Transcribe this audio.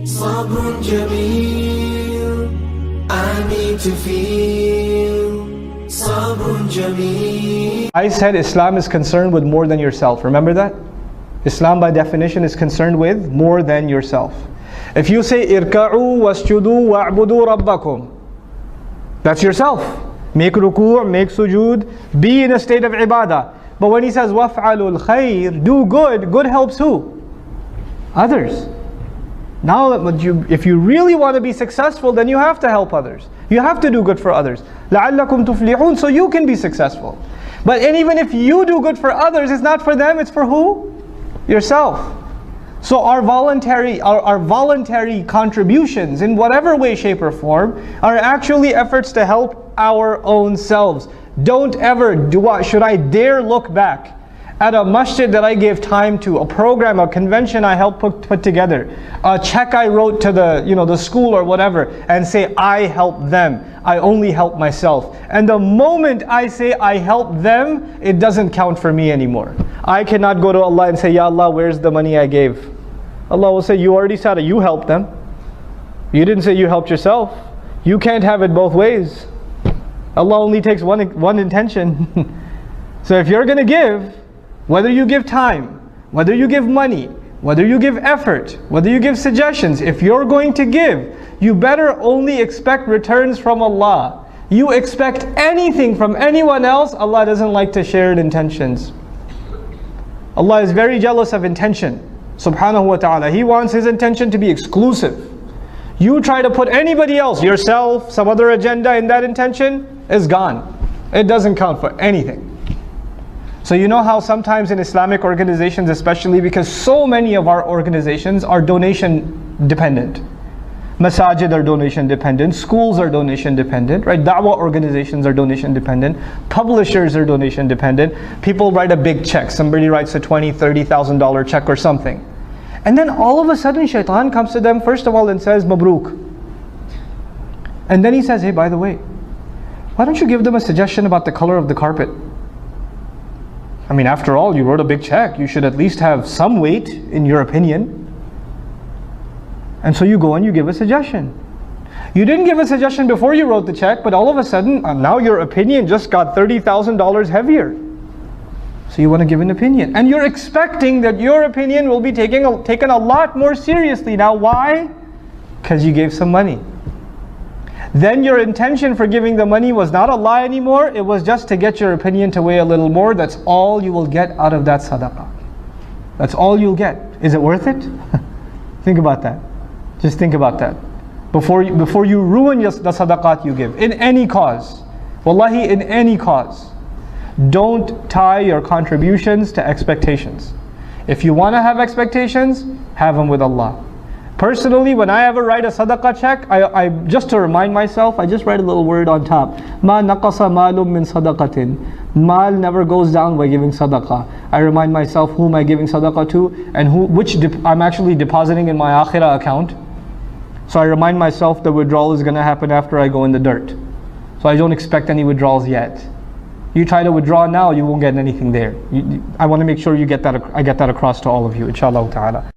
صبر جميل I need to feel صبر جميل. I said Islam is concerned with more than yourself. Remember that? Islam by definition is concerned with more than yourself. If you say irka'u wasjudu wa'budu rabbakum, that's yourself. Make ruku', make sujood, be in a state of ibadah. But when he says waf'alul khair, do good, good helps who? Others. Now if you really want to be successful, then you have to help others. You have to do good for others. لَعَلَّكُمْ تُفْلِحُونَ, so you can be successful. But even if you do good for others, it's not for them, it's for who? Yourself. So our voluntary contributions in whatever way, shape or form are actually efforts to help our own selves. Don't ever should I dare look back at a masjid that I gave time to, a program, a convention I helped put together, a check I wrote to the school or whatever, and say I helped them. I only help myself. And the moment I say I help them, it doesn't count for me anymore. I cannot go to Allah and say, Ya Allah, where's the money I gave? Allah will say, you already said it, you helped them. You didn't say you helped yourself. You can't have it both ways. Allah only takes one intention. So if you're going to give, whether you give time, whether you give money, whether you give effort, whether you give suggestions, if you're going to give, you better only expect returns from Allah. You expect anything from anyone else, Allah doesn't like to share intentions. Allah is very jealous of intention, subhanahu wa ta'ala. He wants His intention to be exclusive. You try to put anybody else, yourself, some other agenda in that intention, is gone. It doesn't count for anything. So you know how sometimes in Islamic organizations, especially because so many of our organizations are donation dependent. Masajid are donation dependent, schools are donation dependent, right? Da'wah organizations are donation dependent, publishers are donation dependent. People write a big check, somebody writes a $20,000, $30,000 check or something. And then all of a sudden shaitan comes to them first of all and says, Mabruk. And then he says, hey, by the way, why don't you give them a suggestion about the color of the carpet? I mean, after all, you wrote a big check. You should at least have some weight in your opinion. And so you go and you give a suggestion. You didn't give a suggestion before you wrote the check, but all of a sudden, now your opinion just got $30,000 heavier. So you want to give an opinion. And you're expecting that your opinion will be taken a lot more seriously. Now why? Because you gave some money. Then your intention for giving the money was not Allah anymore. It was just to get your opinion to weigh a little more. That's all you will get out of that sadaqah. That's all you'll get. Is it worth it? Think about that. Just think about that. Before you ruin the sadaqat you give. In any cause. Wallahi, in any cause. Don't tie your contributions to expectations. If you want to have expectations, have them with Allah. Personally, when I ever write a sadaqah check, I just to remind myself, I just write a little word on top. Ma naqasa malum min sadaqatin. Mal never goes down by giving sadaqah. I remind myself who am I giving sadaqah to and which I'm actually depositing in my akhirah account. So I remind myself the withdrawal is going to happen after I go in the dirt. So I don't expect any withdrawals yet. You try to withdraw now, you won't get anything there. I want to make sure I get that across to all of you, inshallah ta'ala.